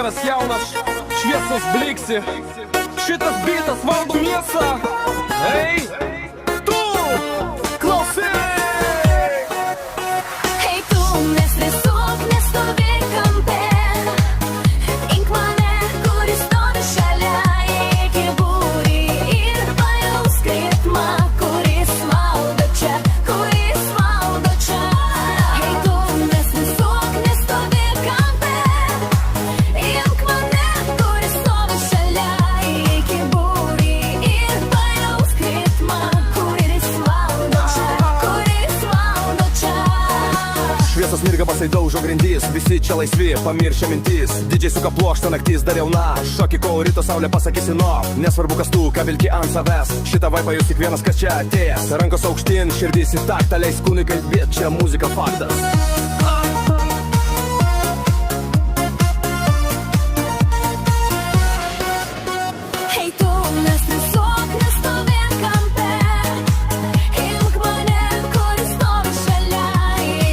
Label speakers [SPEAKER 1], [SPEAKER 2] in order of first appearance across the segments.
[SPEAKER 1] geras jaunas, šviesos bliksi. Šitas bitas valdo mėsą. Ei, tu klausyk!
[SPEAKER 2] Hei tu, nestresuok, nestovėk kampe. Ink mane, kuris stovi šalia, iki būrį ir pajausk ritmą, kuris valdo čia, kuris valdo čia. Hei tu, nestresuok, nestovėk kampe. Ink mane, kuris stovi šalia, iki būrį ir pajausk ritmą, kuris valdo čia, kuris valdo čia.
[SPEAKER 3] Šviesos mirga basai daužo grindys, visi čia laisvi, pamiršę mintis. Didžiai suka ploštą naktis dar jauna, šokį kol ryto saulė pasakysi no. Nesvarbu kas tu, ką vilki ant savęs, šitą vaipą jūs tik vienas kas čia atėjęs. Rankos aukštyn, širdys į taktą, leis kūnui kalbėt, čia muzika faktas.
[SPEAKER 2] Hei tu, nestresuok, nestovėk kampe. Imk mane, kuris stovi šalia,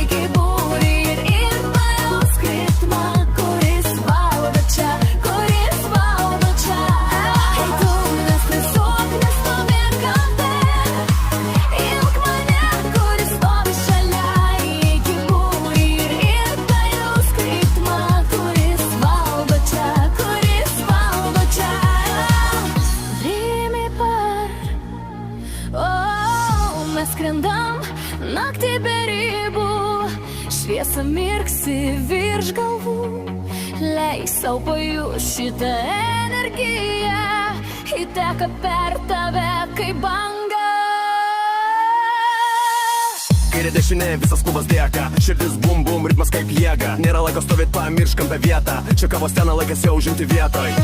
[SPEAKER 2] iki būrį ir pajausk ritmą, kuris valdo čia, kuris valdo čia. Hei tu, nestresuok, nestovėk kampe. Imk mane, kuris stovi šalia, iki būrį ir pajausk ritmą, kuris valdo čia, kuris valdo čia. Rimi par, mes skrendam naktį be ribų, šviesa mirksi virš galvų, leis sau pajust šitą energiją, įteka per tave kaip banga.
[SPEAKER 3] Kairė dešinė, visas klubas dėka, širdis bum bum, ritmas kaip jėga. Nėra laiko stovėt, pamirškam be vietą, čia kavos ten laikas jau užimti vietoj.